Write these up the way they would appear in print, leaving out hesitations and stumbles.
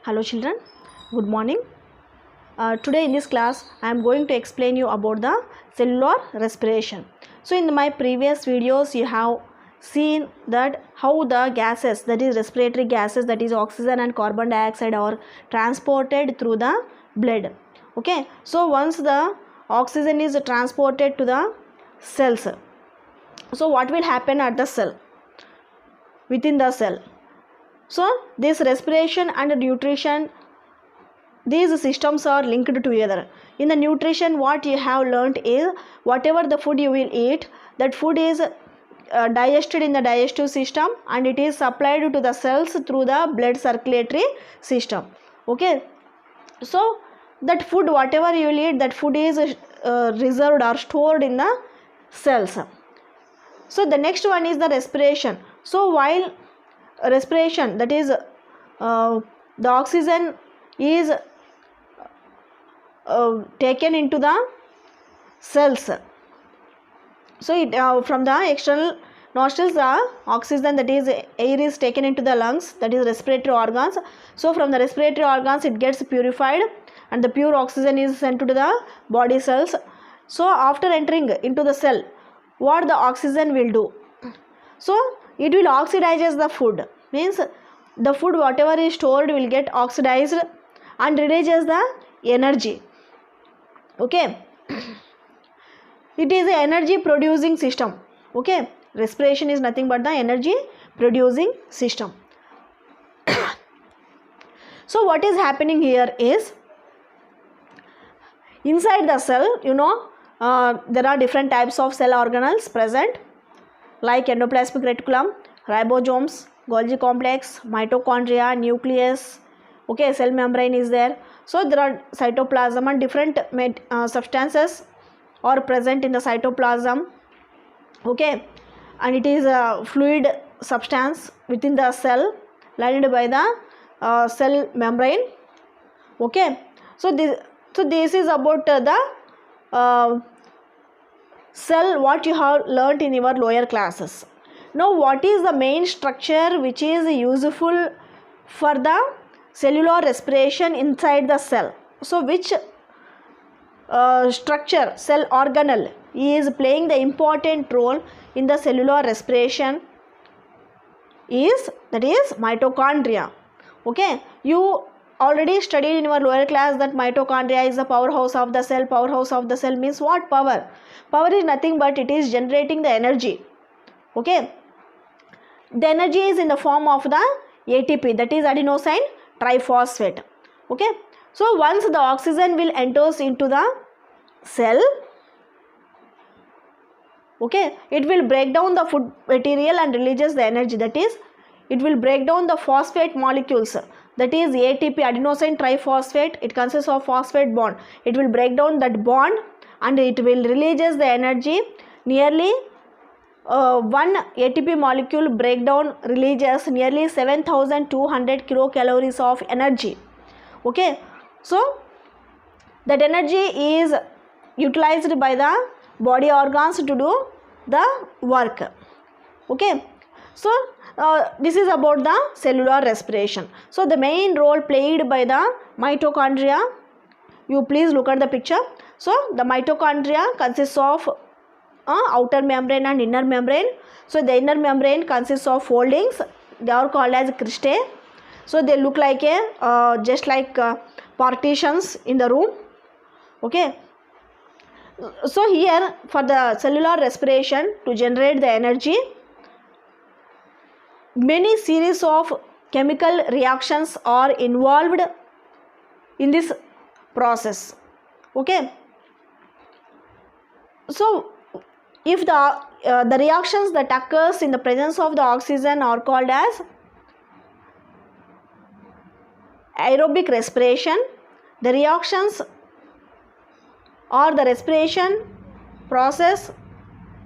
Hello children, good morning. Today in this class I am going to explain you about the cellular respiration. So in my previous videos you have seen that how the gases, that is respiratory gases, that is oxygen and carbon dioxide, are transported through the blood. Okay, so once the oxygen is transported to the cells, so what will happen at the cell, within the cell? So this respiration and nutrition, these systems are linked together. In the nutrition, what you have learnt is whatever the food you will eat, that food is digested in the digestive system and it is supplied to the cells through the blood circulatory system. Okay, so that food, whatever you will eat, that food is reserved or stored in the cells. So the next one is the respiration. So while respiration, that is the oxygen is taken into the cells. So it from the external nostrils, the oxygen, that is air, is taken into the lungs, that is respiratory organs. So from the respiratory organs it gets purified and the pure oxygen is sent to the body cells. So after entering into the cell, what the oxygen will do? So it will oxidize the food, means the food whatever is stored will get oxidized and releases the energy. Okay, it is an energy producing system. Okay, respiration is nothing but the energy producing system. So what is happening here is, inside the cell, there are different types of cell organelles present, like endoplasmic reticulum, ribosomes, Golgi complex, mitochondria, nucleus. Okay, cell membrane is there. So there are cytoplasm and different substances are present in the cytoplasm. Okay, and it is a fluid substance within the cell lined by the cell membrane. Okay, so this is about the cell, what you have learnt in your lower classes. Now what is the main structure which is useful for the cellular respiration inside the cell? So which structure, cell organelle, is playing the important role in the cellular respiration is, that is mitochondria. Okay, you already studied in your lower class that mitochondria is the powerhouse of the cell. Powerhouse of the cell means what? Power. Power is nothing but it is generating the energy. Okay, the energy is in the form of the ATP, that is adenosine triphosphate. Okay, so once the oxygen will enters into the cell, okay, it will break down the food material and releases the energy, that is it will break down the phosphate molecules, that is ATP, adenosine triphosphate. It consists of phosphate bond. It will break down that bond and it will releases the energy. Nearly one ATP molecule breakdown releases nearly 7200 kilocalories of energy. Okay, so that energy is utilized by the body organs to do the work. Okay, so this is about the cellular respiration. So the main role played by the mitochondria, you please look at the picture. So the mitochondria consists of outer membrane and inner membrane. So the inner membrane consists of foldings, they are called as cristae. So they look like a just like partitions in the room. Okay, so here for the cellular respiration to generate the energy, many series of chemical reactions are involved in this process. Okay, so if the reactions that occurs in the presence of the oxygen are called as aerobic respiration, the reactions or the respiration process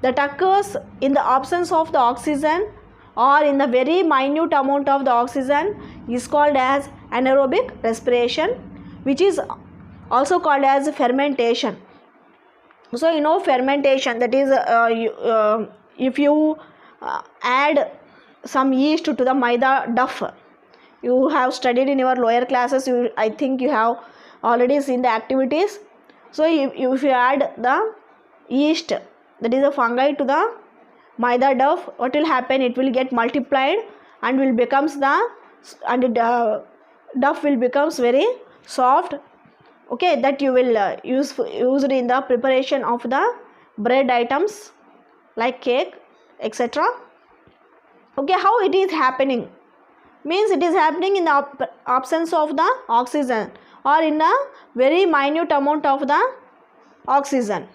that occurs in the absence of the oxygen or in the very minute amount of the oxygen is called as anaerobic respiration, which is also called as fermentation. So you know fermentation, that is if you add some yeast to the maida dough, you have studied in your lower classes, I think you have already seen the activities. So if you add the yeast, that is a fungi, to the maida dough, what will happen? It will get multiplied and will becomes the dough will becomes very soft. Okay, that you will used in the preparation of the bread items like cake, etc. Okay, how it is happening? Means it is happening in the absence of the oxygen, or in a very minute amount of the oxygen.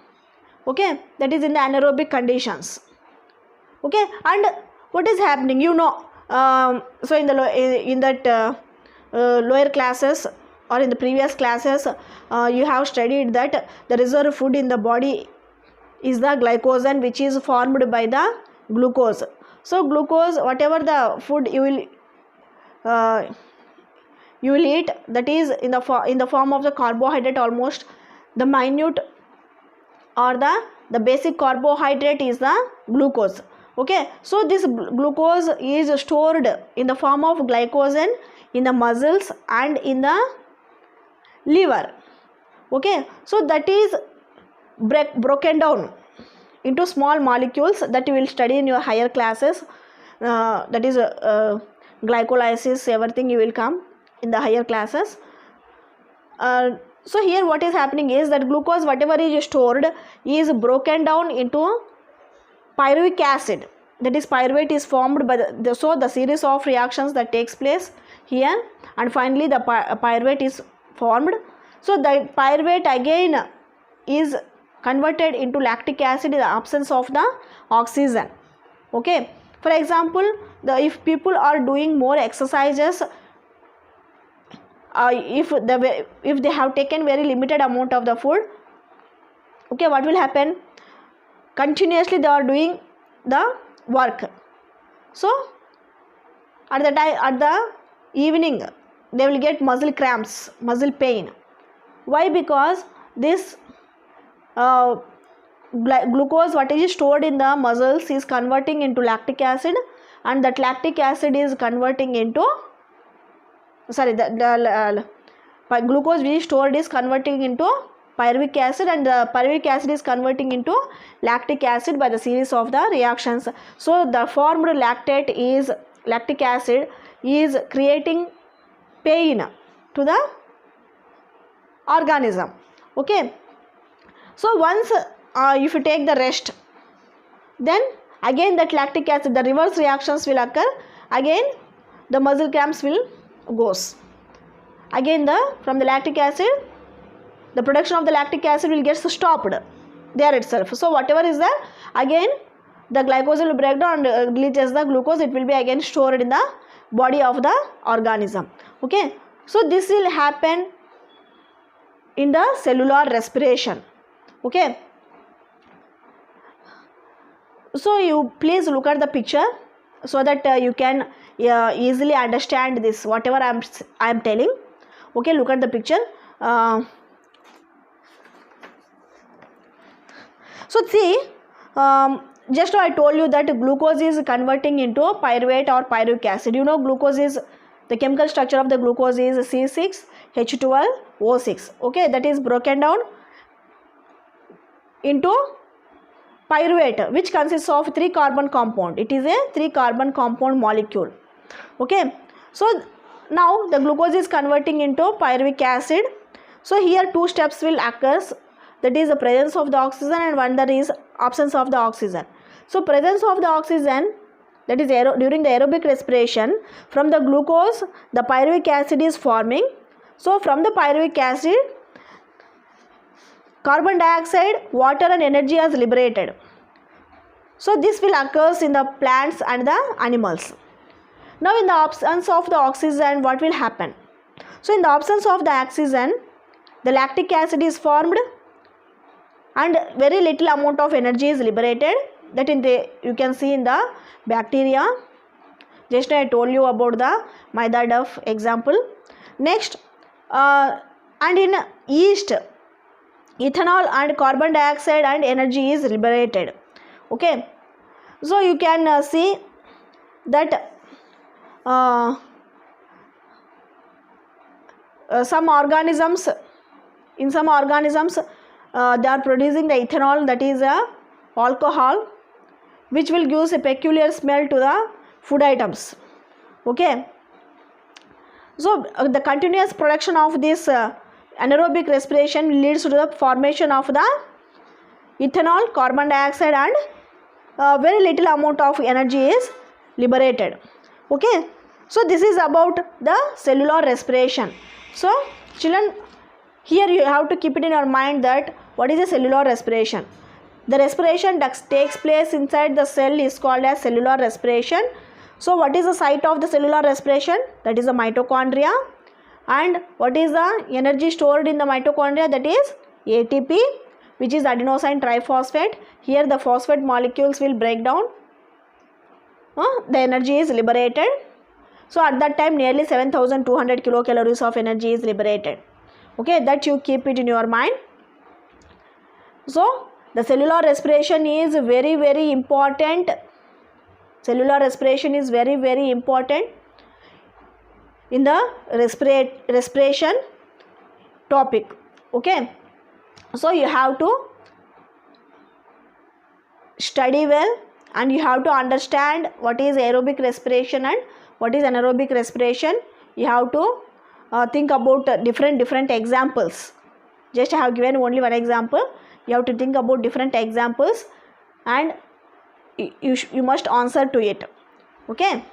Okay, that is in the anaerobic conditions. Okay, and what is happening, you know, so in the lower classes or in the previous classes, you have studied that the reserve food in the body is the glycogen, which is formed by the glucose. So glucose, whatever the food you will eat, that is in the form of the carbohydrate, almost the minute or the basic carbohydrate is the glucose. Okay, so this glucose is stored in the form of glycogen in the muscles and in the liver. Okay, so that is broken down into small molecules that you will study in your higher classes. That is glycolysis, everything you will come in the higher classes. So here what is happening is that glucose, whatever is stored, is broken down into pyruvic acid. That is, pyruvate is formed by the series of reactions that takes place here, and finally the pyruvate is formed. So the pyruvate again is converted into lactic acid in the absence of the oxygen. Okay, for example, if people are doing more exercises, if they have taken very limited amount of the food, okay, what will happen? Continuously they are doing the work. So at the evening they will get muscle cramps, muscle pain. Why? Because this glucose, what is stored in the muscles, is converting into lactic acid, and that lactic acid is converting into glucose which is stored is converting into pyruvic acid, and the pyruvic acid is converting into lactic acid by the series of the reactions. So the formed lactic acid is creating pain to the organism. Okay, so once if you take the rest, then again that lactic acid, the reverse reactions will occur, again the muscle cramps will goes. Again from the lactic acid, the production of the lactic acid will get stopped there itself. So whatever is there, again the glycogen will break down and releases the glucose. It will be again stored in the body of the organism. Okay, so this will happen in the cellular respiration. Okay, so you please look at the picture so that you can easily understand this whatever I am telling. Okay, look at the picture. So see, just I told you that glucose is converting into pyruvate or pyruvic acid. You know, glucose is, the chemical structure of the glucose is C6H12O6. Okay, that is broken down into pyruvate, which consists of 3 carbon compound. It is a 3 carbon compound molecule. Okay, so now the glucose is converting into pyruvic acid. So here 2 steps will occur, that is the presence of the oxygen, and one that is absence of the oxygen. So presence of the oxygen, that is during the aerobic respiration, from the glucose the pyruvic acid is forming. So from the pyruvic acid, carbon dioxide, water and energy is liberated. So this will occur in the plants and the animals. Now in the absence of the oxygen, what will happen? So in the absence of the oxygen, the lactic acid is formed and very little amount of energy is liberated. That you can see in the bacteria. Just I told you about the maida dough example. Next, and in yeast, ethanol and carbon dioxide and energy is liberated. Okay, so you can see that some organisms, in some organisms they are producing the ethanol, that is a alcohol, which will give a peculiar smell to the food items. Okay, so the continuous production of this anaerobic respiration leads to the formation of the ethanol, carbon dioxide, and very little amount of energy is liberated. Okay, so this is about the cellular respiration. So children, here you have to keep it in your mind that what is a cellular respiration. The respiration that takes place inside the cell is called as cellular respiration. So what is the site of the cellular respiration? That is the mitochondria. And what is the energy stored in the mitochondria? That is ATP, which is adenosine triphosphate. Here the phosphate molecules will break down. The energy is liberated. So at that time nearly 7200 kilocalories of energy is liberated. Okay, that you keep it in your mind. So the cellular respiration is very important. Cellular respiration is very important in the respiration topic. Okay, so you have to study well and you have to understand what is aerobic respiration and what is anaerobic respiration. You have to think about different examples. Just I have given only one example. You have to think about different examples and you must answer to it. Okay.